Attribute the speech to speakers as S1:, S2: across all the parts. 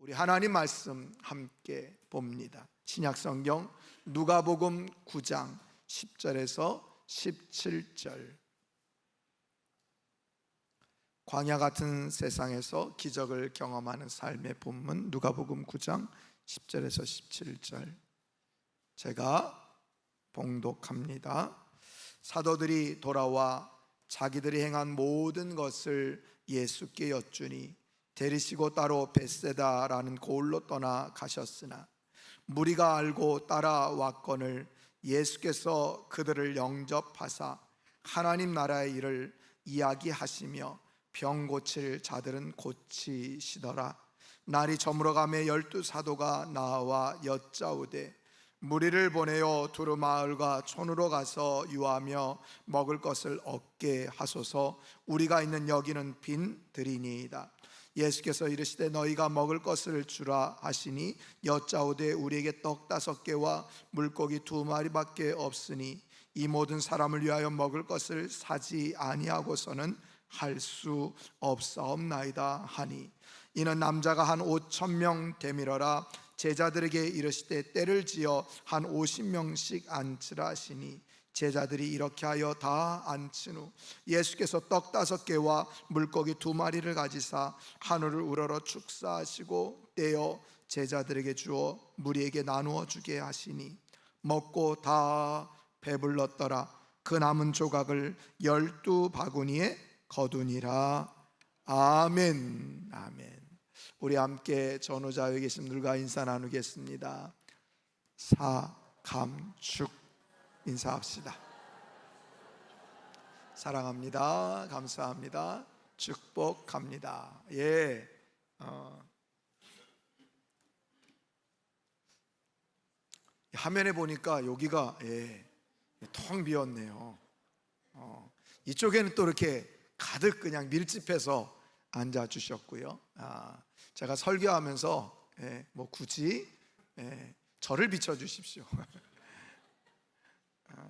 S1: 우리 하나님 말씀 함께 봅니다. 신약성경 누가복음 9장 10절에서 17절. 광야 같은 세상에서 기적을 경험하는 삶의 본문 누가복음 9장 10절에서 17절. 제가 봉독합니다. 사도들이 돌아와 자기들이 행한 모든 것을 예수께 여쭈니 데리시고 따로 벳세다라는 고을로 떠나 가셨으나 무리가 알고 따라왔거늘 예수께서 그들을 영접하사 하나님 나라의 일을 이야기하시며 병 고칠 자들은 고치시더라. 날이 저물어가며 12 사도가 나와 여짜오되 무리를 보내어 두루 마을과 촌으로 가서 유하며 먹을 것을 얻게 하소서. 우리가 있는 여기는 빈 들이니이다. 예수께서 이르시되 너희가 먹을 것을 주라 하시니 여짜오되 우리에게 떡 5개와 물고기 2마리밖에 없으니 이 모든 사람을 위하여 먹을 것을 사지 아니하고서는 할 수 없사옵나이다 하니 이는 남자가 한 5,000명 되밀어라. 제자들에게 이르시되 때를 지어 한 50명씩 앉으라 하시니 제자들이 이렇게 하여 다 앉힌 후 예수께서 떡 5개와 물고기 2마리를 가지사 하늘을 우러러 축사하시고 떼어 제자들에게 주어 무리에게 나누어 주게 하시니 먹고 다 배불렀더라. 그 남은 조각을 12바구니에 거두니라. 아멘. 아멘. 우리 함께 전후좌우에 계신 분들과 인사 나누겠습니다. 사감축 인사합시다. 사랑합니다. 감사합니다. 축복합니다. 화면에 보니까 여기가 텅 비었네요. 이쪽에는 또 이렇게 가득 그냥 밀집해서 앉아 주셨고요. 제가 설교하면서 굳이 저를 비춰 주십시오.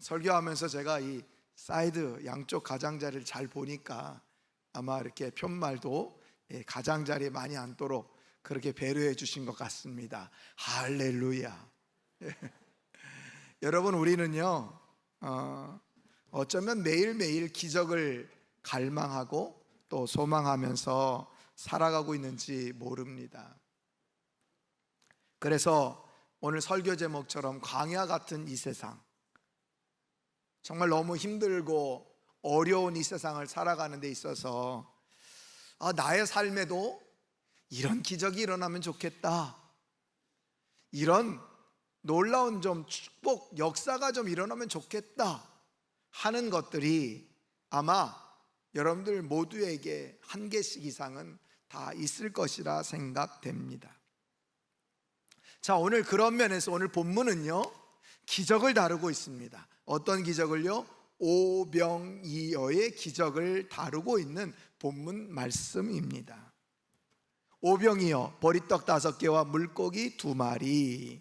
S1: 설교하면서 제가 이 사이드 양쪽 가장자리를 잘 보니까 아마 이렇게 편말도 가장자리에 많이 앉도록 그렇게 배려해 주신 것 같습니다. 할렐루야. 여러분, 우리는요 어쩌면 매일매일 기적을 갈망하고 또 소망하면서 살아가고 있는지 모릅니다. 그래서 오늘 설교 제목처럼 광야 같은 이 세상, 정말 너무 힘들고 어려운 이 세상을 살아가는 데 있어서 나의 삶에도 이런 기적이 일어나면 좋겠다, 이런 놀라운 좀 축복 역사가 좀 일어나면 좋겠다 하는 것들이 아마 여러분들 모두에게 한 개씩 이상은 다 있을 것이라 생각됩니다. 자, 오늘 그런 면에서 오늘 본문은요 기적을 다루고 있습니다. 어떤 기적을요? 오병이어의 기적을 다루고 있는 본문 말씀입니다. 오병이어, 보리떡 5개와 물고기 2마리.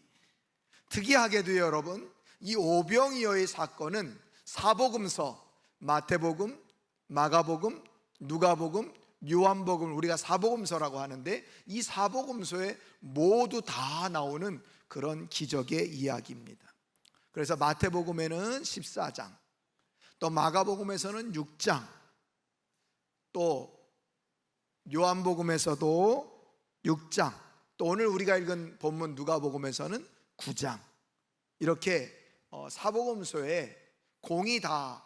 S1: 특이하게도요 여러분, 이 오병이어의 사건은 사복음서 마태복음, 마가복음, 누가복음, 요한복음, 우리가 사복음서라고 하는데 이 사복음서에 모두 다 나오는 그런 기적의 이야기입니다. 그래서 마태복음에는 14장, 또 마가복음에서는 6장, 또 요한복음에서도 6장, 또 오늘 우리가 읽은 본문 누가복음에서는 9장, 이렇게 사복음서에 공이 다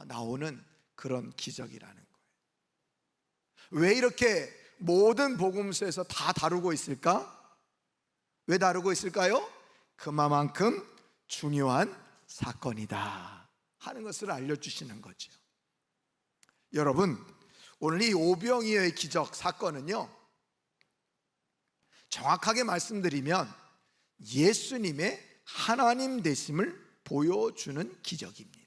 S1: 나오는 그런 기적이라는 거예요. 왜 이렇게 모든 복음서에서 다 다루고 있을까? 왜 다루고 있을까요? 그만큼 중요한 사건이다 하는 것을 알려주시는 거죠. 여러분, 오늘 이 오병이어의 기적 사건은요 정확하게 말씀드리면 예수님의 하나님 되심을 보여주는 기적입니다.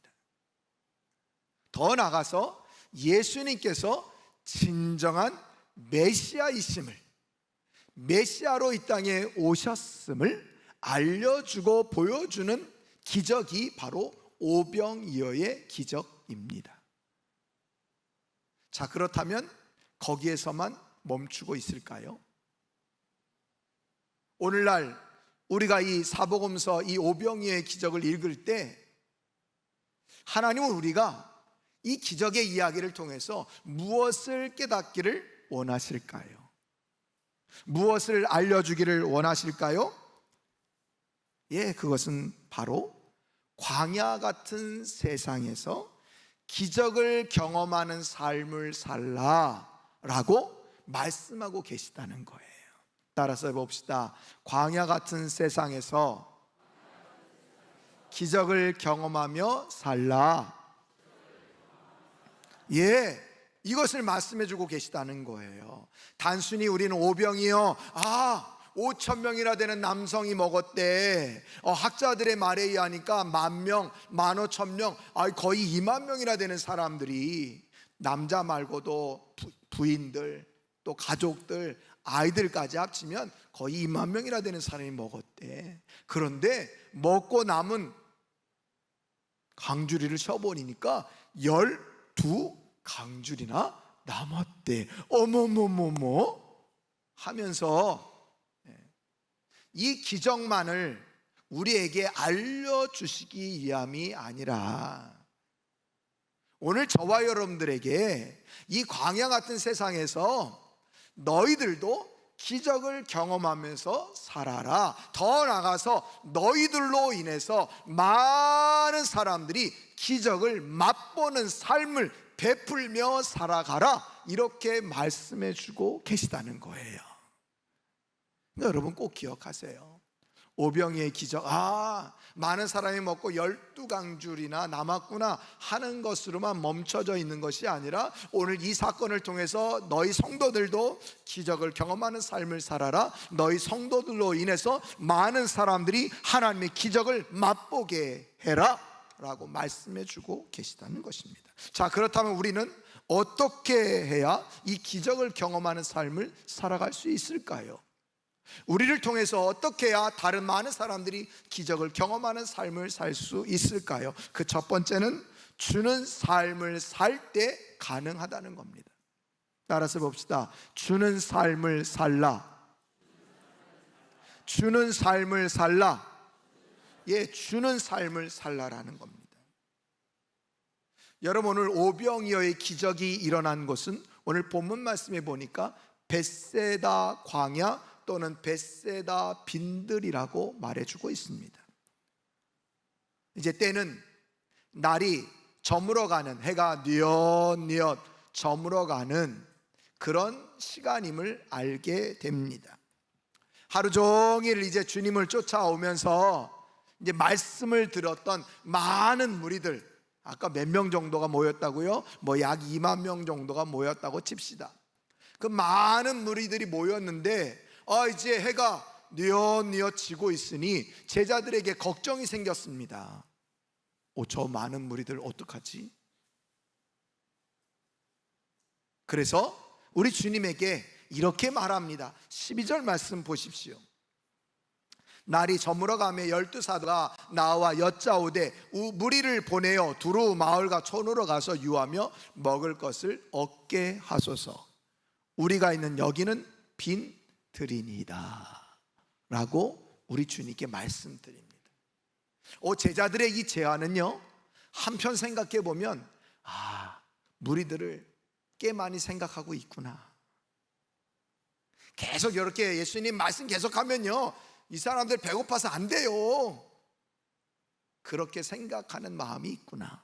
S1: 더 나아가서 예수님께서 진정한 메시아이심을, 메시아로 이 땅에 오셨음을 알려주고 보여주는 기적이 바로 오병이어의 기적입니다. 자, 그렇다면 거기에서만 멈추고 있을까요? 오늘날 우리가 이 사복음서 이 오병이어의 기적을 읽을 때 하나님은 우리가 이 기적의 이야기를 통해서 무엇을 깨닫기를 원하실까요? 무엇을 알려주기를 원하실까요? 예, 그것은 바로 광야 같은 세상에서 기적을 경험하는 삶을 살라라고 말씀하고 계시다는 거예요. 따라서 봅시다. 광야 같은 세상에서 기적을 경험하며 살라. 예, 이것을 말씀해 주고 계시다는 거예요. 단순히 우리는 오병이어 5,000명이나 되는 남성이 먹었대. 학자들의 말에 의하니까 10,000명, 15,000명, 거의 2만 명이나 되는 사람들이, 남자 말고도 부인들, 또 가족들, 아이들까지 합치면 거의 2만 명이나 되는 사람이 먹었대. 그런데 먹고 남은 강주리를 쳐버리니까 12강주리나 남았대. 어머머머머 하면서 이 기적만을 우리에게 알려주시기 위함이 아니라 오늘 저와 여러분들에게 이 광야 같은 세상에서 너희들도 기적을 경험하면서 살아라. 더 나아가서 너희들로 인해서 많은 사람들이 기적을 맛보는 삶을 베풀며 살아가라. 이렇게 말씀해 주고 계시다는 거예요. 여러분 꼭 기억하세요. 오병이의 기적, 많은 사람이 먹고 12강줄이나 남았구나 하는 것으로만 멈춰져 있는 것이 아니라 오늘 이 사건을 통해서 너희 성도들도 기적을 경험하는 삶을 살아라. 너희 성도들로 인해서 많은 사람들이 하나님의 기적을 맛보게 해라 라고 말씀해 주고 계시다는 것입니다. 자, 그렇다면 우리는 어떻게 해야 이 기적을 경험하는 삶을 살아갈 수 있을까요? 우리를 통해서 어떻게 해야 다른 많은 사람들이 기적을 경험하는 삶을 살 수 있을까요? 그 첫 번째는 주는 삶을 살 때 가능하다는 겁니다. 따라서 봅시다. 주는 삶을 살라. 주는 삶을 살라. 예, 주는 삶을 살라라는 겁니다. 여러분, 오늘 오병이어의 기적이 일어난 곳은 오늘 본문 말씀에 보니까 벳세다 광야 또는 벳세다 빈들이라고 말해주고 있습니다. 이제 때는 날이 저물어가는, 해가 뉘엿뉘엿 저물어가는 그런 시간임을 알게 됩니다. 하루 종일 이제 주님을 쫓아오면서 이제 말씀을 들었던 많은 무리들, 아까 몇 명 정도가 모였다고요? 약 2만 명 정도가 모였다고 칩시다. 그 많은 무리들이 모였는데 이제 해가 뉘엿뉘엿 지고 있으니 제자들에게 걱정이 생겼습니다. 저 많은 무리들 어떡하지? 그래서 우리 주님에게 이렇게 말합니다. 12절 말씀 보십시오. 날이 저물어가며 12사도가 나와 여짜오되 무리를 보내어 두루 마을과 촌으로 가서 유하며 먹을 것을 얻게 하소서. 우리가 있는 여기는 빈 들이니이다 라고 우리 주님께 말씀드립니다. 제자들의 이 제안은요, 한편 생각해 보면 무리들을 꽤 많이 생각하고 있구나. 계속 이렇게 예수님 말씀 계속하면요, 이 사람들 배고파서 안 돼요. 그렇게 생각하는 마음이 있구나.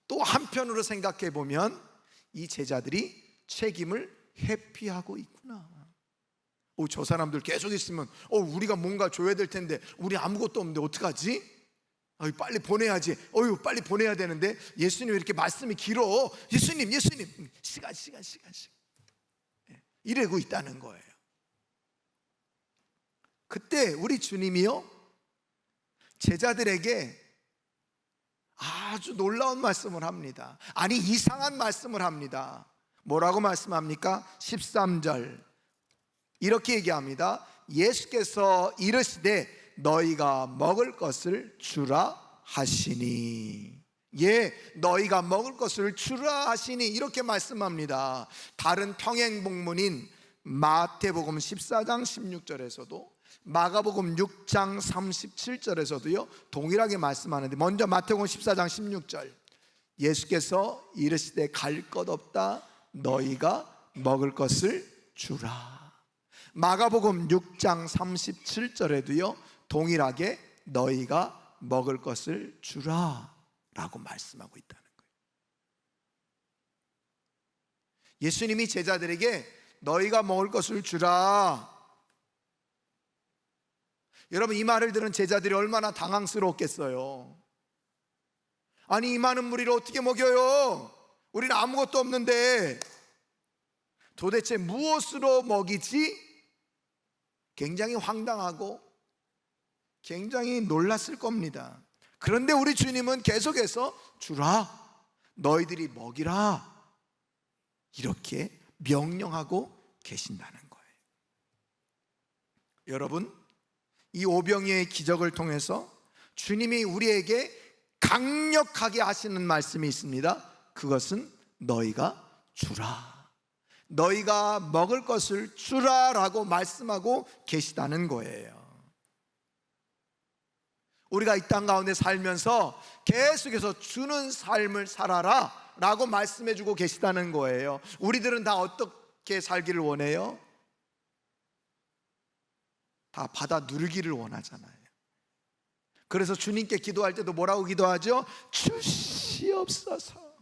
S1: 또 한편으로 생각해 보면 이 제자들이 책임을 회피하고 있구나. 저 사람들 계속 있으면 우리가 뭔가 줘야 될 텐데 우리 아무것도 없는데 어떡하지? 빨리 보내야지. 빨리 보내야 되는데 예수님 왜 이렇게 말씀이 길어? 예수님 시간 이러고 있다는 거예요. 그때 우리 주님이요, 제자들에게 아주 놀라운 말씀을 합니다. 아니, 이상한 말씀을 합니다. 뭐라고 말씀합니까? 13절 이렇게 얘기합니다. 예수께서 이르시되 너희가 먹을 것을 주라 하시니. 예, 너희가 먹을 것을 주라 하시니 이렇게 말씀합니다. 다른 평행복문인 마태복음 14장 16절에서도 마가복음 6장 37절에서도요 동일하게 말씀하는데, 먼저 마태복음 14장 16절, 예수께서 이르시되 갈 것 없다 너희가 먹을 것을 주라. 마가복음 6장 37절에도요 동일하게 너희가 먹을 것을 주라 라고 말씀하고 있다는 거예요. 예수님이 제자들에게 너희가 먹을 것을 주라. 여러분, 이 말을 들은 제자들이 얼마나 당황스러웠겠어요. 아니, 이 많은 무리를 어떻게 먹여요? 우리는 아무것도 없는데 도대체 무엇으로 먹이지? 굉장히 황당하고 굉장히 놀랐을 겁니다. 그런데 우리 주님은 계속해서 주라, 너희들이 먹이라, 이렇게 명령하고 계신다는 거예요. 여러분, 이 오병이어의 기적을 통해서 주님이 우리에게 강력하게 하시는 말씀이 있습니다. 그것은 너희가 주라, 너희가 먹을 것을 주라라고 말씀하고 계시다는 거예요. 우리가 이 땅 가운데 살면서 계속해서 주는 삶을 살아라 라고 말씀해 주고 계시다는 거예요. 우리들은 다 어떻게 살기를 원해요? 다 받아 누리기를 원하잖아요. 그래서 주님께 기도할 때도 뭐라고 기도하죠? 주시옵소서.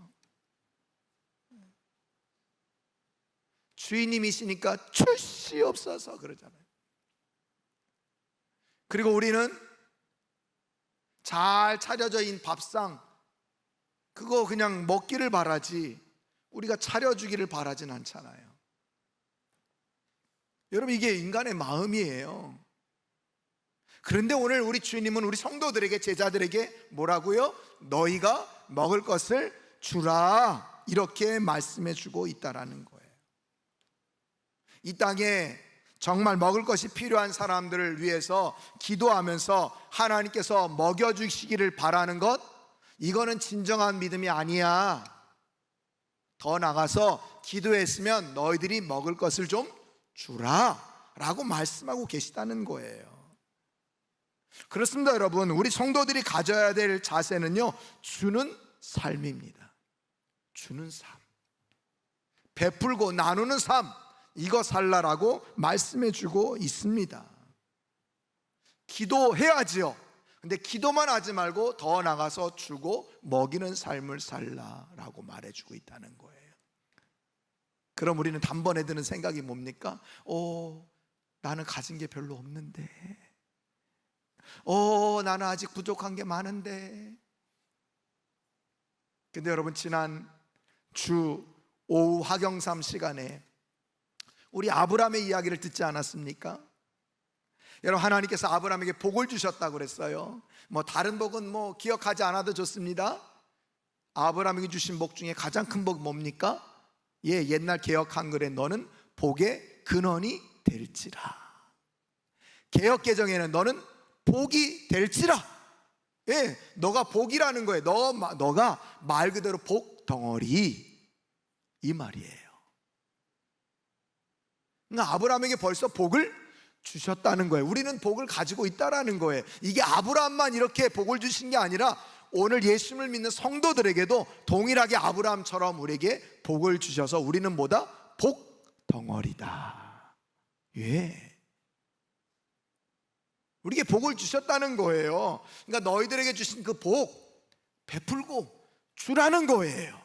S1: 주인님이시니까 주시옵소서 그러잖아요. 그리고 우리는 잘 차려져 있는 밥상, 그거 그냥 먹기를 바라지 우리가 차려주기를 바라진 않잖아요. 여러분, 이게 인간의 마음이에요. 그런데 오늘 우리 주님은 우리 성도들에게, 제자들에게 뭐라고요? 너희가 먹을 것을 주라, 이렇게 말씀해 주고 있다라는 거예요. 이 땅에 정말 먹을 것이 필요한 사람들을 위해서 기도하면서 하나님께서 먹여주시기를 바라는 것, 이거는 진정한 믿음이 아니야. 더 나가서 기도했으면 너희들이 먹을 것을 좀 주라 라고 말씀하고 계시다는 거예요. 그렇습니다. 여러분, 우리 성도들이 가져야 될 자세는요, 주는 삶입니다. 주는 삶, 베풀고 나누는 삶, 이거 살라라고 말씀해 주고 있습니다. 기도해야지요. 근데 기도만 하지 말고 더 나가서 주고 먹이는 삶을 살라라고 말해주고 있다는 거예요. 그럼 우리는 단번에 드는 생각이 뭡니까? 나는 가진 게 별로 없는데, 나는 아직 부족한 게 많은데. 근데 여러분, 지난 주 오후 화경삼 시간에 우리 아브라함의 이야기를 듣지 않았습니까? 여러분, 하나님께서 아브라함에게 복을 주셨다고 그랬어요. 다른 복은 기억하지 않아도 좋습니다. 아브라함에게 주신 복 중에 가장 큰 복이 뭡니까? 옛날 개역 한글에 너는 복의 근원이 될지라. 개역 개정에는 너는 복이 될지라. 너가 복이라는 거예요. 너가 말 그대로 복 덩어리, 이 말이에요. 그러니까 아브라함에게 벌써 복을 주셨다는 거예요. 우리는 복을 가지고 있다라는 거예요. 이게 아브라함만 이렇게 복을 주신 게 아니라 오늘 예수님을 믿는 성도들에게도 동일하게 아브라함처럼 우리에게 복을 주셔서 우리는 뭐다? 복 덩어리다. 우리에게 복을 주셨다는 거예요. 그러니까 너희들에게 주신 그 복 베풀고 주라는 거예요.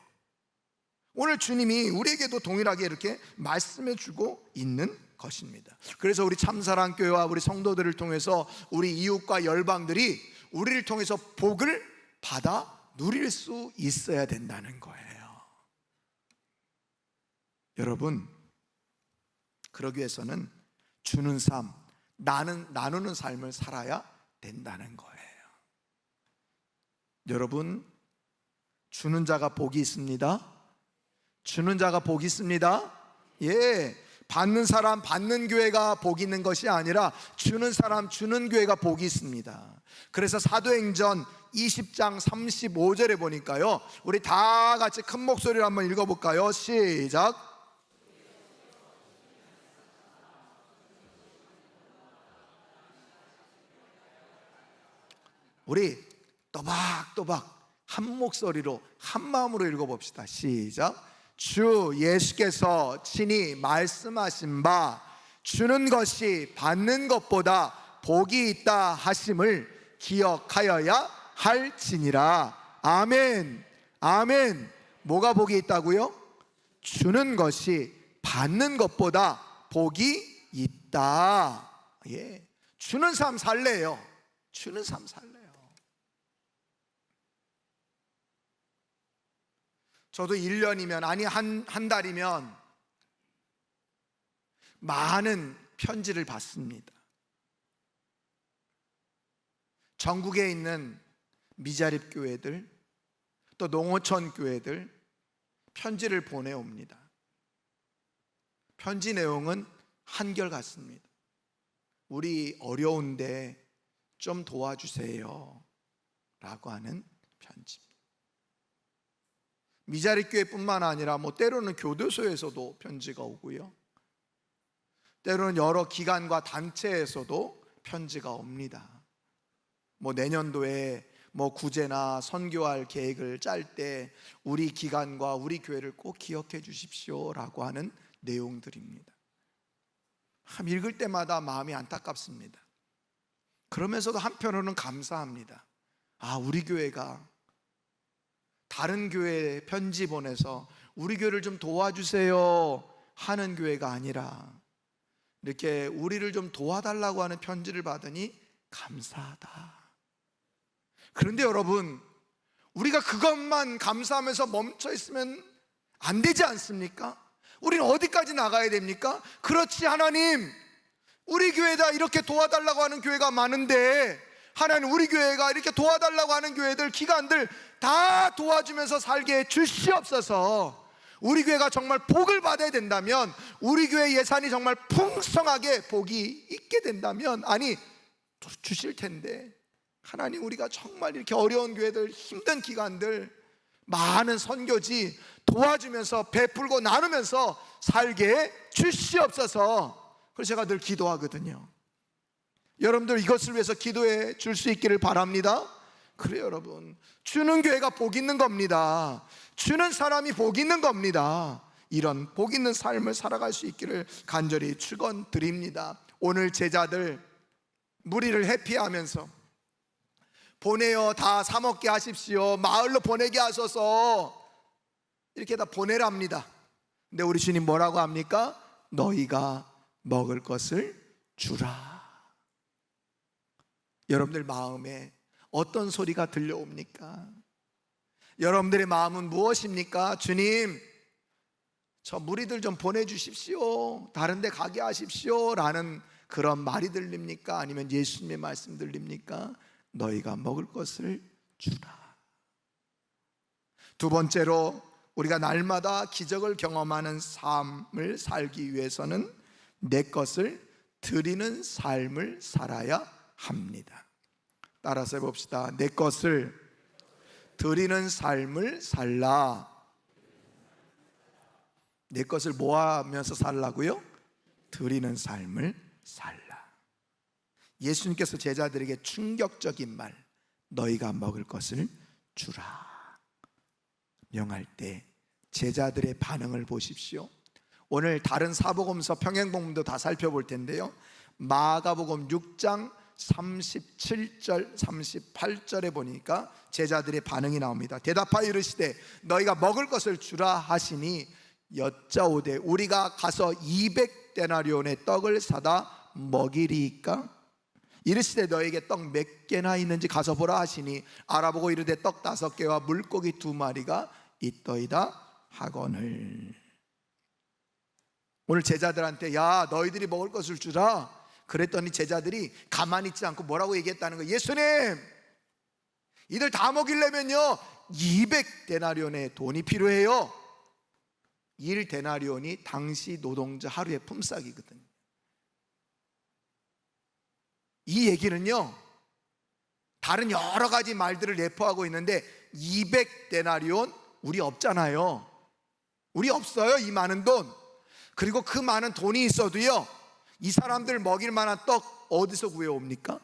S1: 오늘 주님이 우리에게도 동일하게 이렇게 말씀해 주고 있는 것입니다. 그래서 우리 참사랑교회와 우리 성도들을 통해서 우리 이웃과 열방들이 우리를 통해서 복을 받아 누릴 수 있어야 된다는 거예요. 여러분, 그러기 위해서는 주는 삶, 나누는 삶을 살아야 된다는 거예요. 여러분, 주는 자가 복이 있습니다. 주는 자가 복이 있습니다. 받는 사람, 받는 교회가 복이 있는 것이 아니라 주는 사람, 주는 교회가 복이 있습니다. 그래서 사도행전 20장 35절에 보니까요, 우리 다 같이 큰 목소리로 한번 읽어볼까요? 시작. 우리 또박또박 한 목소리로 한 마음으로 읽어봅시다. 시작. 주 예수께서 친히 말씀하신 바 주는 것이 받는 것보다 복이 있다 하심을 기억하여야 할지니라. 아멘. 아멘. 뭐가 복이 있다고요? 주는 것이 받는 것보다 복이 있다. 예. 주는 삶 살래요. 주는 삶 살래요. 저도 1년이면, 아니 한 달이면 많은 편지를 받습니다. 전국에 있는 미자립 교회들, 또 농어촌 교회들 편지를 보내옵니다. 편지 내용은 한결같습니다. 우리 어려운데 좀 도와주세요 라고 하는 편지입니다. 미자립 교회뿐만 아니라 때로는 교도소에서도 편지가 오고요, 때로는 여러 기관과 단체에서도 편지가 옵니다. 내년도에 구제나 선교할 계획을 짤 때 우리 기관과 우리 교회를 꼭 기억해 주십시오 라고 하는 내용들입니다. 읽을 때마다 마음이 안타깝습니다. 그러면서도 한편으로는 감사합니다. 우리 교회가 다른 교회에 편지 보내서 우리 교회를 좀 도와주세요 하는 교회가 아니라 이렇게 우리를 좀 도와달라고 하는 편지를 받으니 감사하다. 그런데 여러분, 우리가 그것만 감사하면서 멈춰 있으면 안 되지 않습니까? 우리는 어디까지 나가야 됩니까? 그렇지, 하나님, 우리 교회다 이렇게 도와달라고 하는 교회가 많은데, 하나님, 우리 교회가 이렇게 도와달라고 하는 교회들, 기관들 다 도와주면서 살게 해 주시옵소서. 우리 교회가 정말 복을 받아야 된다면, 우리 교회 예산이 정말 풍성하게 복이 있게 된다면, 주실 텐데, 하나님, 우리가 정말 이렇게 어려운 교회들, 힘든 기관들, 많은 선교지 도와주면서 베풀고 나누면서 살게 해 주시옵소서. 그래서 제가 늘 기도하거든요. 여러분들 이것을 위해서 기도해 줄 수 있기를 바랍니다. 그래요, 여러분, 주는 교회가 복 있는 겁니다. 주는 사람이 복 있는 겁니다. 이런 복 있는 삶을 살아갈 수 있기를 간절히 축원드립니다. 오늘 제자들 무리를 회피하면서 보내요, 다 사 먹게 하십시오, 마을로 보내게 하소서, 이렇게 다 보내랍니다. 근데 우리 주님 뭐라고 합니까? 너희가 먹을 것을 주라. 여러분들 마음에 어떤 소리가 들려옵니까? 여러분들의 마음은 무엇입니까? 주님, 저 무리들 좀 보내주십시오, 다른 데 가게 하십시오 라는 그런 말이 들립니까? 아니면 예수님의 말씀 들립니까? 너희가 먹을 것을 주라. 두 번째로, 우리가 날마다 기적을 경험하는 삶을 살기 위해서는 내 것을 드리는 삶을 살아야 합니다. 따라서 해봅시다. 내 것을 드리는 삶을 살라. 내 것을 뭐 하면서 살라고요? 드리는 삶을 살라. 예수님께서 제자들에게 충격적인 말, 너희가 먹을 것을 주라 명할 때 제자들의 반응을 보십시오. 오늘 다른 사복음서 평행복음도 다 살펴볼 텐데요, 마가복음 6장 37절 38절에 보니까 제자들의 반응이 나옵니다. 대답하여 이르시되 너희가 먹을 것을 주라 하시니 여짜오되 우리가 가서 200데나리온의 떡을 사다 먹이리이까? 이르시되 너에게 떡 몇 개나 있는지 가서 보라 하시니 알아보고 이르되 떡 5개와 물고기 2마리가 있더이다 하거늘. 오늘 제자들한테 야, 너희들이 먹을 것을 주라 그랬더니 제자들이 가만히 있지 않고 뭐라고 얘기했다는 거예요. 예수님, 이들 다 먹이려면요 200데나리온의 돈이 필요해요. 1데나리온이 당시 노동자 하루의 품삯이거든요. 이 얘기는요 다른 여러 가지 말들을 내포하고 있는데 200데나리온 우리 없잖아요. 우리 없어요, 이 많은 돈. 그리고 그 많은 돈이 있어도요 이 사람들 먹일 만한 떡 어디서 구해옵니까?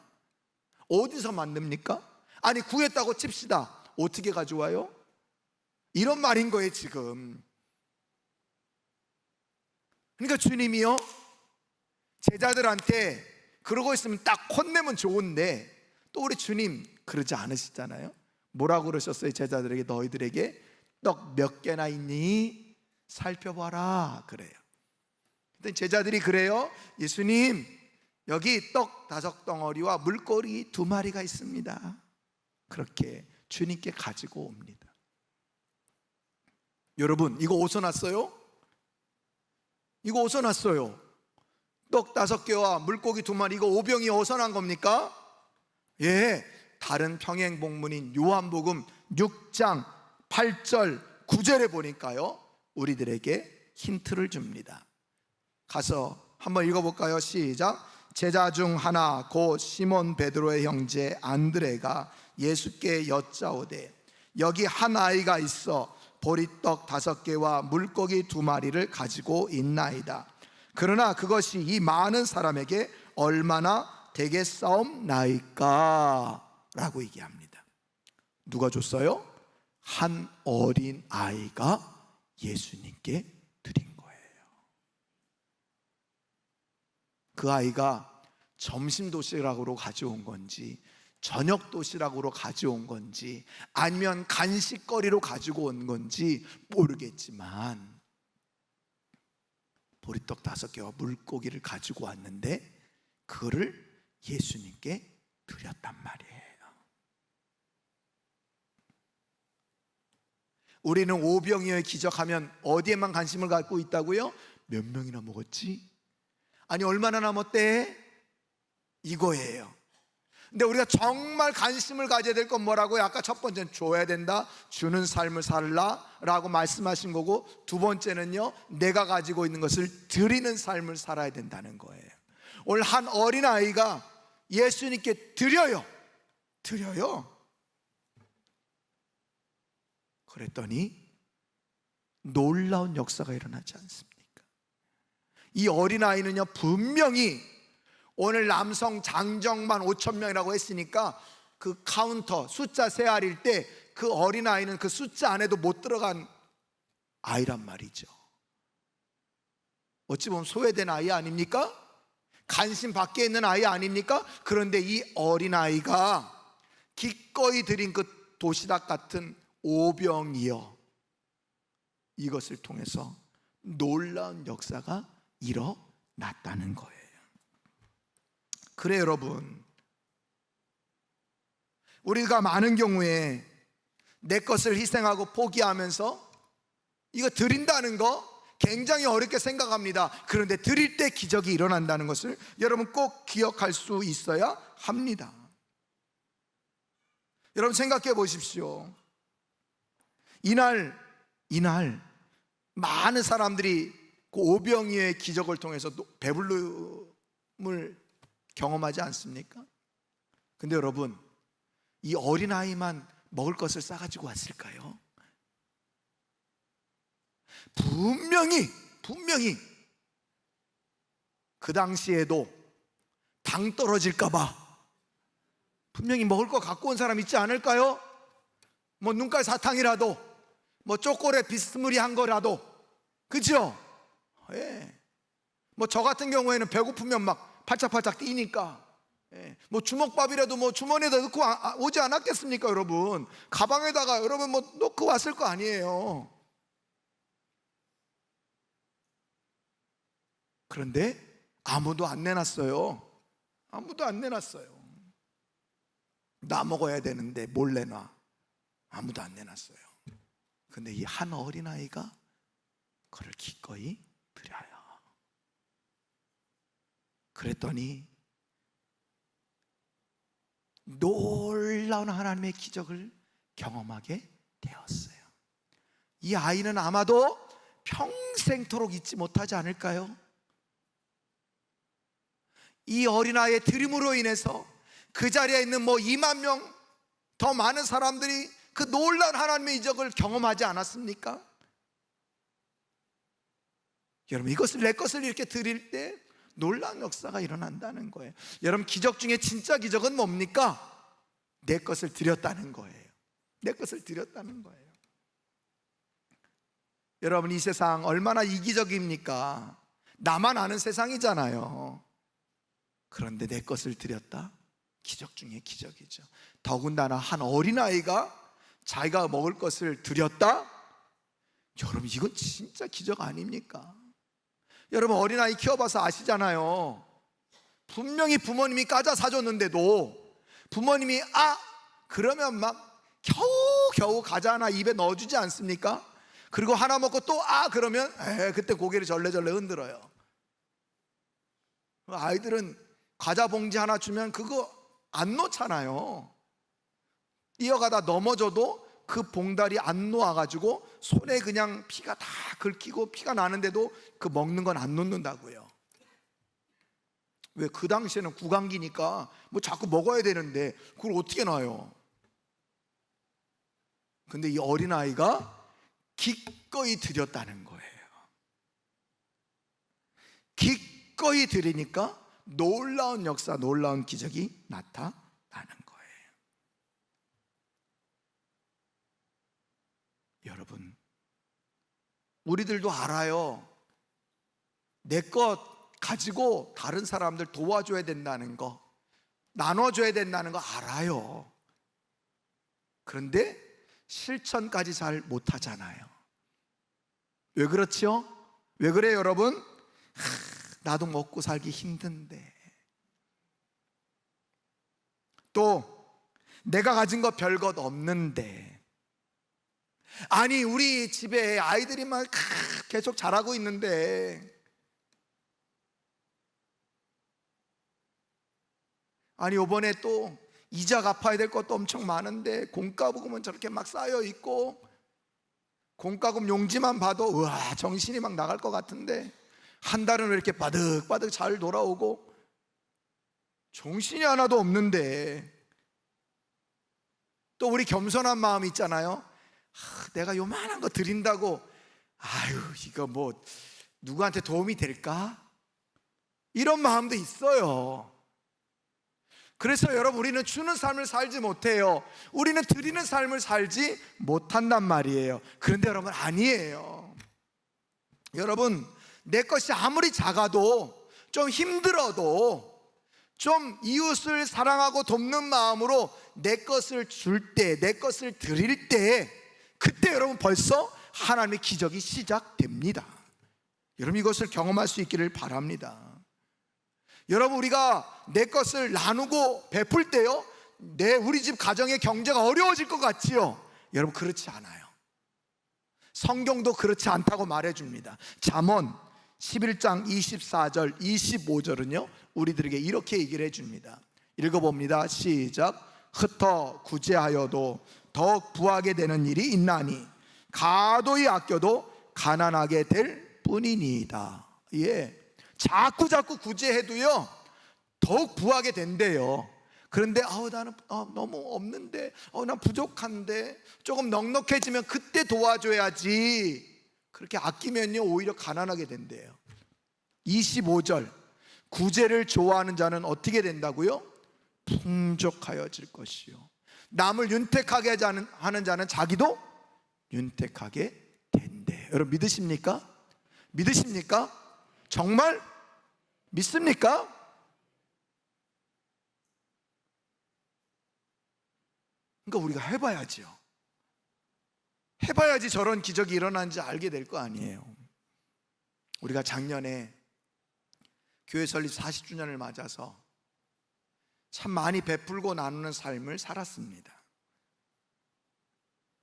S1: 어디서 만듭니까? 아니 구했다고 칩시다. 어떻게 가져와요? 이런 말인 거예요 지금. 그러니까 주님이요 제자들한테 그러고 있으면 딱 혼내면 좋은데 또 우리 주님 그러지 않으시잖아요. 뭐라고 그러셨어요? 제자들에게 너희들에게 떡 몇 개나 있니? 살펴봐라 그래요. 근데 제자들이 그래요. 예수님 여기 떡 5덩어리와 물고기 2마리가 있습니다. 그렇게 주님께 가지고 옵니다. 여러분 이거 어디서 났어요? 이거 어디서 났어요? 떡 5개와 물고기 2마리 이거 오병이 어디서 난 겁니까? 예, 다른 평행본문인 요한복음 6장 8절 9절에 보니까요 우리들에게 힌트를 줍니다. 가서 한번 읽어볼까요? 시작. 제자 중 하나 곧 시몬 베드로의 형제 안드레가 예수께 여짜오되 여기 한 아이가 있어 보리떡 5개와 물고기 2마리를 가지고 있나이다. 그러나 그것이 이 많은 사람에게 얼마나 되겠사옵나이까? 라고 얘기합니다. 누가 줬어요? 한 어린 아이가 예수님께 드린 거예요. 그 아이가 점심 도시락으로 가져온 건지 저녁 도시락으로 가져온 건지 아니면 간식거리로 가지고 온 건지 모르겠지만 보리떡 5개와 물고기를 가지고 왔는데 그거를 예수님께 드렸단 말이에요. 우리는 오병이어의 기적하면 어디에만 관심을 갖고 있다고요? 몇 명이나 먹었지? 아니 얼마나 남았대? 이거예요. 근데 우리가 정말 관심을 가져야 될 건 뭐라고요? 아까 첫 번째는 줘야 된다, 주는 삶을 살라 라고 말씀하신 거고, 두 번째는요 내가 가지고 있는 것을 드리는 삶을 살아야 된다는 거예요. 오늘 한 어린아이가 예수님께 드려요. 그랬더니 놀라운 역사가 일어나지 않습니까? 이 어린아이는요 분명히 오늘 남성 장정만 5,000명이라고 했으니까 그 카운터 숫자 세알일 때 그 어린아이는 그 숫자 안에도 못 들어간 아이란 말이죠. 어찌 보면 소외된 아이 아닙니까? 관심 밖에 있는 아이 아닙니까? 그런데 이 어린아이가 기꺼이 드린 그 도시락 같은 오병이어 이것을 통해서 놀라운 역사가 일어났다는 거예요. 그래 여러분, 우리가 많은 경우에 내 것을 희생하고 포기하면서 이거 드린다는 거 굉장히 어렵게 생각합니다. 그런데 드릴 때 기적이 일어난다는 것을 여러분 꼭 기억할 수 있어야 합니다. 여러분 생각해 보십시오. 이날 많은 사람들이 그 오병이어의 기적을 통해서 배불름을 경험하지 않습니까? 근데 여러분 이 어린아이만 먹을 것을 싸가지고 왔을까요? 분명히 그 당시에도 당 떨어질까봐 분명히 먹을 거 갖고 온 사람 있지 않을까요? 뭐 눈깔 사탕이라도 뭐 초콜릿 비스무리한 거라도, 그죠? 예. 뭐 저 같은 경우에는 배고프면 막 팔짝팔짝 뛰니까 뭐 주먹밥이라도 뭐 주머니에다 넣고 오지 않았겠습니까 여러분? 가방에다가 여러분 뭐 넣고 왔을 거 아니에요. 그런데 아무도 안 내놨어요. 나 먹어야 되는데 뭘 내놔? 아무도 안 내놨어요. 근데 이 한 어린아이가 그를 기꺼이 드려요. 그랬더니 놀라운 하나님의 기적을 경험하게 되었어요. 이 아이는 아마도 평생토록 잊지 못하지 않을까요? 이 어린아이의 드림으로 인해서 그 자리에 있는 뭐 2만 명 더 많은 사람들이 그 놀라운 하나님의 이적을 경험하지 않았습니까? 여러분 이것을 내 것을 이렇게 드릴 때 놀라운 역사가 일어난다는 거예요. 여러분 기적 중에 진짜 기적은 뭡니까? 내 것을 드렸다는 거예요. 내 것을 드렸다는 거예요. 여러분, 이 세상 얼마나 이기적입니까? 나만 아는 세상이잖아요. 그런데 내 것을 드렸다? 기적 중에 기적이죠. 더군다나 한 어린아이가 자기가 먹을 것을 드렸다? 여러분, 이건 진짜 기적 아닙니까? 여러분, 어린아이 키워봐서 아시잖아요. 분명히 부모님이 까자 사줬는데도 부모님이 그러면 막 겨우 과자 하나 입에 넣어주지 않습니까? 그리고 하나 먹고 또 그러면 그때 고개를 절레절레 흔들어요. 아이들은 과자 봉지 하나 주면 그거 안 놓잖아요. 뛰어가다 넘어져도 그 봉다리 안 놓아가지고 손에 그냥 피가 다 긁히고 피가 나는데도 그 먹는 건 안 놓는다고요. 왜? 그 당시에는 구강기니까 뭐 자꾸 먹어야 되는데 그걸 어떻게 놔요? 근데 이 어린아이가 기꺼이 드렸다는 거예요. 기꺼이 드리니까 놀라운 역사, 놀라운 기적이 나타나는 거예요. 여러분, 우리들도 알아요. 내 것 가지고 다른 사람들 도와줘야 된다는 거, 나눠줘야 된다는 거 알아요. 그런데 실천까지 잘 못하잖아요. 왜 그렇죠? 왜 그래요, 여러분? 나도 먹고 살기 힘든데, 또 내가 가진 거 별것 없는데, 아니 우리 집에 아이들이 막 계속 자라고 있는데, 아니 요번에 또 이자 갚아야 될 것도 엄청 많은데 공과금은 저렇게 막 쌓여 있고, 공과금 용지만 봐도 우와 정신이 막 나갈 것 같은데 한 달은 왜 이렇게 바득바득 잘 돌아오고 정신이 하나도 없는데, 또 우리 겸손한 마음 있잖아요. 내가 요만한 거 드린다고 이거 뭐 누구한테 도움이 될까? 이런 마음도 있어요. 그래서 여러분, 우리는 주는 삶을 살지 못해요. 우리는 드리는 삶을 살지 못한단 말이에요. 그런데 여러분, 아니에요. 여러분, 내 것이 아무리 작아도, 좀 힘들어도, 좀 이웃을 사랑하고 돕는 마음으로 내 것을 줄 때, 내 것을 드릴 때, 그때 여러분 벌써 하나님의 기적이 시작됩니다. 여러분, 이것을 경험할 수 있기를 바랍니다. 여러분, 우리가 내 것을 나누고 베풀 때요, 우리 집 가정의 경제가 어려워질 것 같지요? 여러분, 그렇지 않아요. 성경도 그렇지 않다고 말해줍니다. 잠언 11장 24절 25절은요 우리들에게 이렇게 얘기를 해줍니다. 읽어봅니다. 시작. 흩어 구제하여도 더욱 부하게 되는 일이 있나니 가도히 아껴도 가난하게 될 뿐이니이다. 자꾸 구제해도요 더욱 부하게 된대요. 그런데 나는 너무 없는데, 난 부족한데, 조금 넉넉해지면 그때 도와줘야지. 그렇게 아끼면요 오히려 가난하게 된대요. 25절, 구제를 좋아하는 자는 어떻게 된다고요? 풍족하여질 것이요, 남을 윤택하게 하는 자는 자기도 윤택하게 된대요. 여러분, 믿으십니까? 믿으십니까? 정말 믿습니까? 그러니까 우리가 해봐야지요. 해봐야지 저런 기적이 일어나는지 알게 될 거 아니에요. 우리가 작년에 교회 설립 40주년을 맞아서 참 많이 베풀고 나누는 삶을 살았습니다.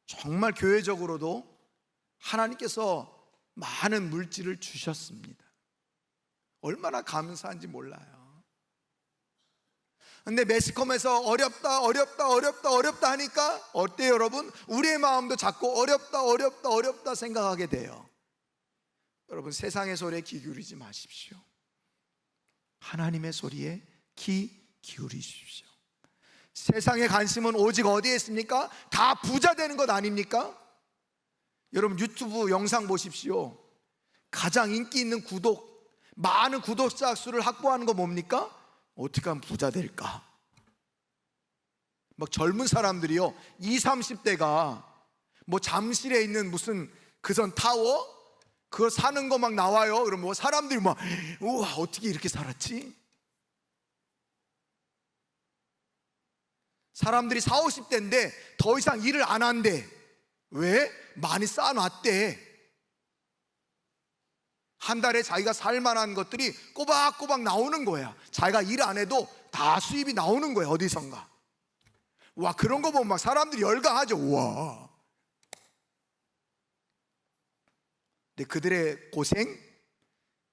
S1: 정말 교회적으로도 하나님께서 많은 물질을 주셨습니다. 얼마나 감사한지 몰라요. 근데 매스컴에서 어렵다 하니까 어때요, 여러분? 우리의 마음도 자꾸 어렵다 생각하게 돼요. 여러분, 세상의 소리에 귀 기울이지 마십시오. 하나님의 소리에 귀 기울이십시오. 세상의 관심은 오직 어디에 있습니까? 다 부자 되는 것 아닙니까? 여러분, 유튜브 영상 보십시오. 가장 인기 있는 많은 구독자 수를 확보하는 거 뭡니까? 어떻게 하면 부자 될까? 막 젊은 사람들이요, 20, 30대가 뭐 잠실에 있는 무슨 그선 타워 그거 사는 거 막 나와요. 그럼 뭐 사람들이 막 우와 어떻게 이렇게 살았지? 사람들이 40, 50대인데 더 이상 일을 안 한대. 왜? 많이 쌓아놨대. 한 달에 자기가 살만한 것들이 꼬박꼬박 나오는 거야. 자기가 일 안 해도 다 수입이 나오는 거야, 어디선가. 와, 그런 거 보면 막 사람들이 열광하죠. 우와. 근데 그들의 고생,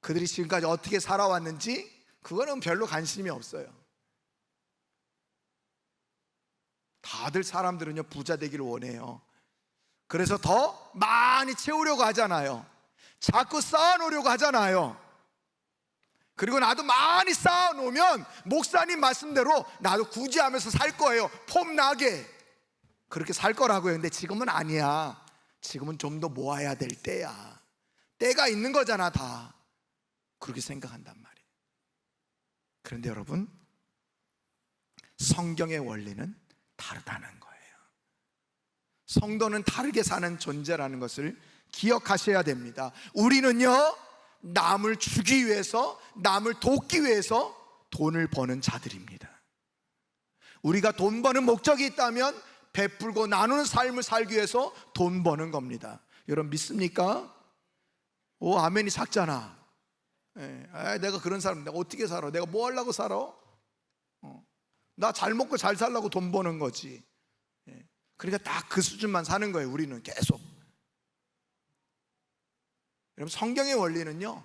S1: 그들이 지금까지 어떻게 살아왔는지 그거는 별로 관심이 없어요. 다들 사람들은요 부자 되기를 원해요. 그래서 더 많이 채우려고 하잖아요. 자꾸 쌓아놓으려고 하잖아요. 그리고 나도 많이 쌓아놓으면 목사님 말씀대로 나도 구제하면서 살 거예요. 폼나게 그렇게 살 거라고요. 근데 지금은 아니야. 지금은 좀 더 모아야 될 때야. 때가 있는 거잖아. 다 그렇게 생각한단 말이에요. 그런데 여러분, 성경의 원리는 다르다는 거예요. 성도는 다르게 사는 존재라는 것을 기억하셔야 됩니다. 우리는요 남을 주기 위해서, 남을 돕기 위해서 돈을 버는 자들입니다. 우리가 돈 버는 목적이 있다면 베풀고 나누는 삶을 살기 위해서 돈 버는 겁니다. 여러분 믿습니까? 오, 아멘이 작잖아. 내가 그런 사람, 내가 어떻게 살아? 내가 뭐 하려고 살아? 나 잘 먹고 잘 살려고 돈 버는 거지. 그러니까 딱 그 수준만 사는 거예요. 우리는 계속. 여러분, 성경의 원리는요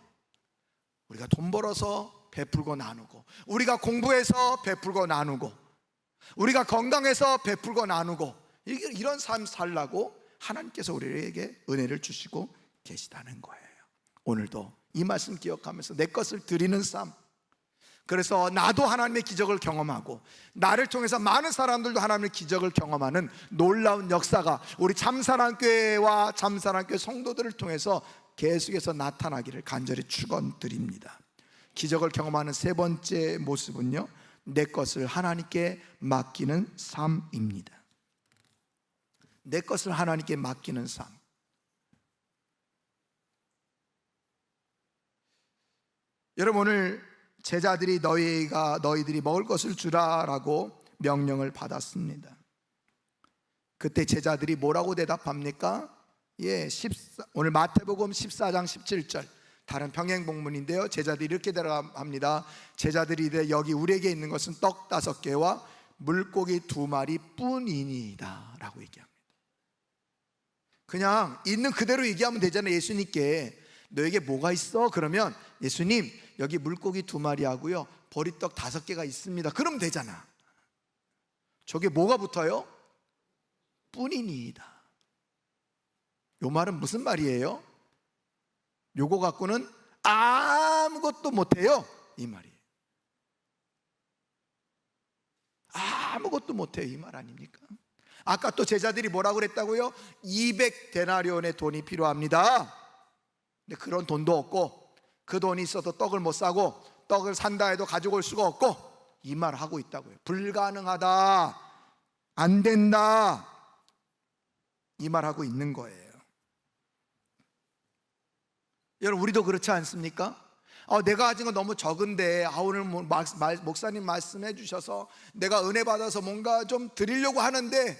S1: 우리가 돈 벌어서 베풀고 나누고, 우리가 공부해서 베풀고 나누고, 우리가 건강해서 베풀고 나누고, 이런 삶 살라고 하나님께서 우리에게 은혜를 주시고 계시다는 거예요. 오늘도 이 말씀 기억하면서 내 것을 드리는 삶, 그래서 나도 하나님의 기적을 경험하고 나를 통해서 많은 사람들도 하나님의 기적을 경험하는 놀라운 역사가 우리 참사랑교회와 참사랑교회 성도들을 통해서 계속해서 나타나기를 간절히 축원드립니다. 기적을 경험하는 세 번째 모습은요 내 것을 하나님께 맡기는 삶입니다. 내 것을 하나님께 맡기는 삶. 여러분, 오늘 제자들이 너희들이 먹을 것을 주라라고 명령을 받았습니다. 그때 제자들이 뭐라고 대답합니까? 오늘 마태복음 14장 17절 다른 평행본문인데요, 제자들이 이렇게 대답합니다. 제자들이 여기 우리에게 있는 것은 떡 5개와 물고기 2마리 뿐이니이다 라고 얘기합니다. 그냥 있는 그대로 얘기하면 되잖아요. 예수님께 너에게 뭐가 있어? 그러면 예수님 여기 물고기 2마리 하고요 보리떡 5개가 있습니다. 그러면 되잖아. 저게 뭐가 붙어요? 뿐이니이다. 요 말은 무슨 말이에요? 요거 갖고는 아무것도 못해요 이 말이에요. 아무것도 못해요 이 말 아닙니까? 아까 또 제자들이 뭐라고 그랬다고요? 200데나리온의 돈이 필요합니다. 근데 그런 돈도 없고, 그 돈이 있어도 떡을 못 사고, 떡을 산다 해도 가지고 올 수가 없고, 이 말 하고 있다고요. 불가능하다, 안 된다, 이 말 하고 있는 거예요. 여러분, 우리도 그렇지 않습니까? 내가 가진 건 너무 적은데 오늘 목사님 말씀해 주셔서 내가 은혜 받아서 뭔가 좀 드리려고 하는데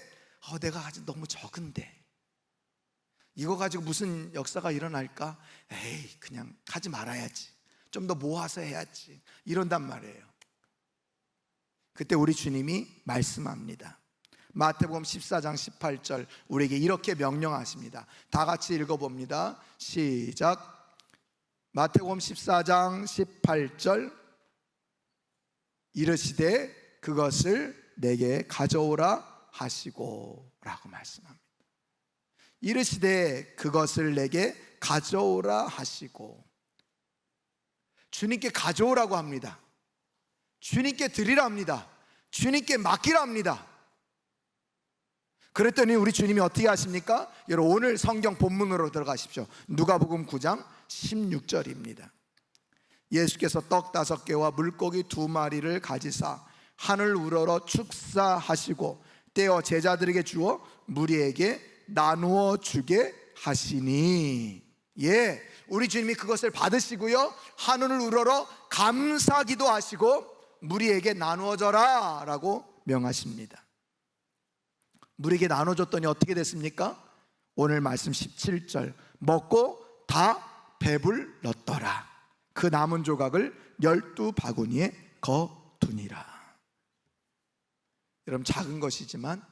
S1: 내가 가진 너무 적은데 이거 가지고 무슨 역사가 일어날까? 에이, 그냥 하지 말아야지, 좀 더 모아서 해야지, 이런단 말이에요. 그때 우리 주님이 말씀합니다. 마태복음 14장 18절 우리에게 이렇게 명령하십니다. 다 같이 읽어봅니다. 시작. 마태복음 14장 18절 이르시되 그것을 내게 가져오라 하시고 라고 말씀합니다. 이르시되 그것을 내게 가져오라 하시고, 주님께 가져오라고 합니다. 주님께 드리라 합니다. 주님께 맡기라 합니다. 그랬더니 우리 주님이 어떻게 하십니까? 여러분, 오늘 성경 본문으로 들어가십시오. 누가복음 9장 16절입니다. 예수께서 떡 5개와 물고기 2마리를 가지사 하늘 우러러 축사하시고 떼어 제자들에게 주어 무리에게 나누어 주게 하시니. 예, 우리 주님이 그것을 받으시고요, 하늘을 우러러 감사기도 하시고 무리에게 나누어져라 라고 명하십니다. 무리에게 나눠줬더니 어떻게 됐습니까? 오늘 말씀 17절, 먹고 다 배불렀더라. 그 남은 조각을 12바구니에 거두니라. 여러분, 작은 것이지만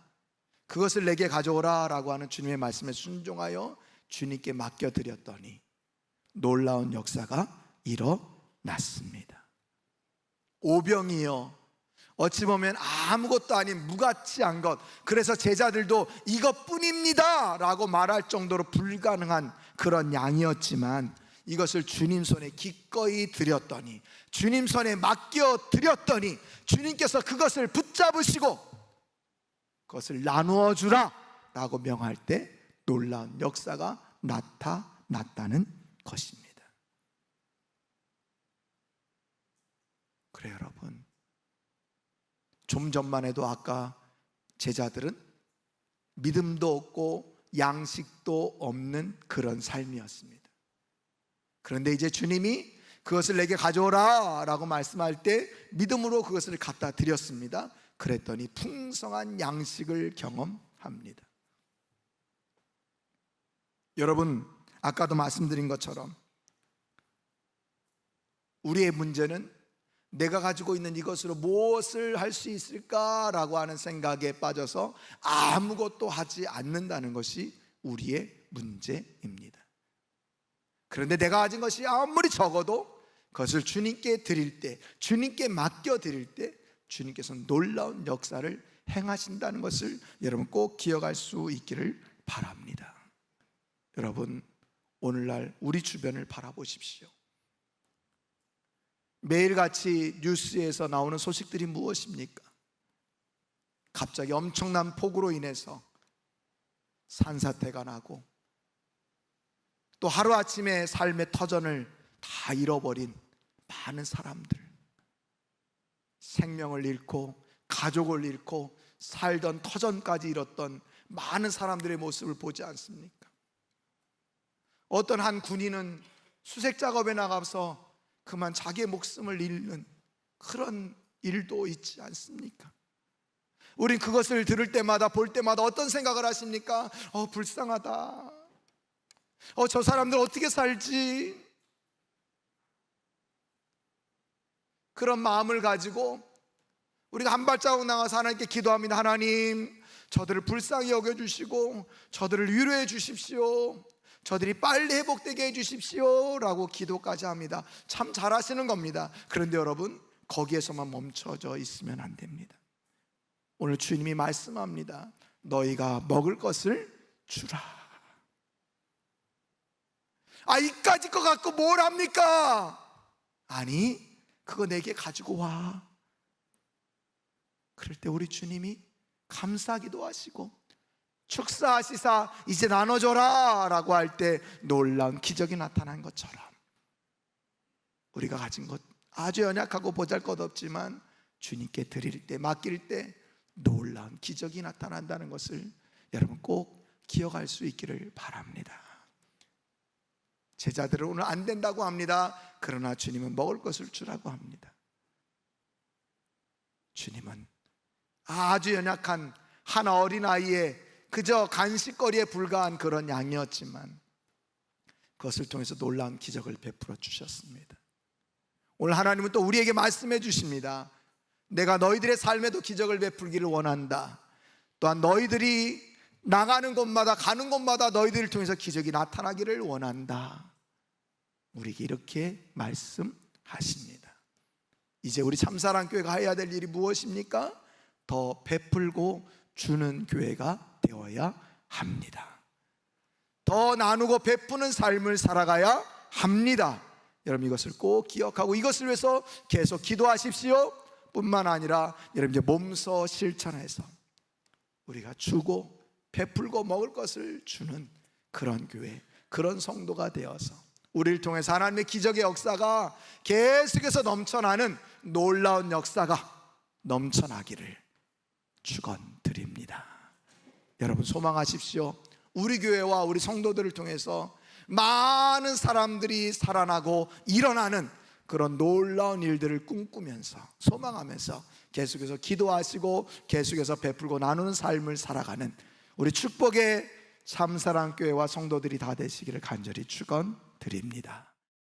S1: 그것을 내게 가져오라 라고 하는 주님의 말씀에 순종하여 주님께 맡겨드렸더니 놀라운 역사가 일어났습니다. 오병이요, 어찌 보면 아무것도 아닌 무가치한 것, 그래서 제자들도 이것뿐입니다 라고 말할 정도로 불가능한 그런 양이었지만 이것을 주님 손에 기꺼이 드렸더니, 주님 손에 맡겨드렸더니 주님께서 그것을 붙잡으시고 그것을 나누어 주라 라고 명할 때 놀라운 역사가 나타났다는 것입니다. 그래요, 여러분, 좀 전만 해도 아까 제자들은 믿음도 없고 양식도 없는 그런 삶이었습니다. 그런데 이제 주님이 그것을 내게 가져오라 라고 말씀할 때 믿음으로 그것을 갖다 드렸습니다. 그랬더니 풍성한 양식을 경험합니다. 여러분, 아까도 말씀드린 것처럼 우리의 문제는 내가 가지고 있는 이것으로 무엇을 할 수 있을까라고 하는 생각에 빠져서 아무것도 하지 않는다는 것이 우리의 문제입니다. 그런데 내가 가진 것이 아무리 적어도 그것을 주님께 드릴 때, 주님께 맡겨 드릴 때 주님께서는 놀라운 역사를 행하신다는 것을 여러분 꼭 기억할 수 있기를 바랍니다. 여러분, 오늘날 우리 주변을 바라보십시오. 매일같이 뉴스에서 나오는 소식들이 무엇입니까? 갑자기 엄청난 폭우로 인해서 산사태가 나고, 또 하루아침에 삶의 터전을 다 잃어버린 많은 사람들, 생명을 잃고 가족을 잃고 살던 터전까지 잃었던 많은 사람들의 모습을 보지 않습니까? 어떤 한 군인은 수색 작업에 나가서 그만 자기의 목숨을 잃는 그런 일도 있지 않습니까? 우린 그것을 들을 때마다 볼 때마다 어떤 생각을 하십니까? 불쌍하다. 저 사람들 어떻게 살지? 그런 마음을 가지고 우리가 한 발자국 나가서 하나님께 기도합니다. 하나님, 저들을 불쌍히 여겨주시고 저들을 위로해 주십시오. 저들이 빨리 회복되게 해주십시오 라고 기도까지 합니다. 참 잘하시는 겁니다. 그런데 여러분, 거기에서만 멈춰져 있으면 안 됩니다. 오늘 주님이 말씀합니다. 너희가 먹을 것을 주라. 이까짓 거 갖고 뭘 합니까? 아니, 그거 내게 가지고 와. 그럴 때 우리 주님이 감사기도 하시고 축사하시사 이제 나눠줘라 라고 할 때 놀라운 기적이 나타난 것처럼 우리가 가진 것 아주 연약하고 보잘것없지만 주님께 드릴 때, 맡길 때 놀라운 기적이 나타난다는 것을 여러분 꼭 기억할 수 있기를 바랍니다. 제자들은 오늘 안 된다고 합니다. 그러나 주님은 먹을 것을 주라고 합니다. 주님은 아주 연약한 한 어린아이의 그저 간식거리에 불과한 그런 양이었지만 그것을 통해서 놀라운 기적을 베풀어 주셨습니다. 오늘 하나님은 또 우리에게 말씀해 주십니다. 내가 너희들의 삶에도 기적을 베풀기를 원한다. 또한 너희들이 나가는 곳마다 가는 곳마다 너희들을 통해서 기적이 나타나기를 원한다. 우리에게 이렇게 말씀하십니다. 이제 우리 참사랑교회가 해야 될 일이 무엇입니까? 더 베풀고 주는 교회가 되어야 합니다. 더 나누고 베푸는 삶을 살아가야 합니다. 여러분, 이것을 꼭 기억하고 이것을 위해서 계속 기도하십시오 뿐만 아니라 여러분 이제 몸소 실천해서 우리가 주고 베풀고 먹을 것을 주는 그런 교회, 그런 성도가 되어서 우리를 통해서 하나님의 기적의 역사가 계속해서 넘쳐나는 놀라운 역사가 넘쳐나기를 축원드립니다. 여러분 소망하십시오. 우리 교회와 우리 성도들을 통해서 많은 사람들이 살아나고 일어나는 그런 놀라운 일들을 꿈꾸면서 소망하면서 계속해서 기도하시고 계속해서 베풀고 나누는 삶을 살아가는 우리 축복의 참사랑교회와 성도들이 다 되시기를 간절히 축원드립니다.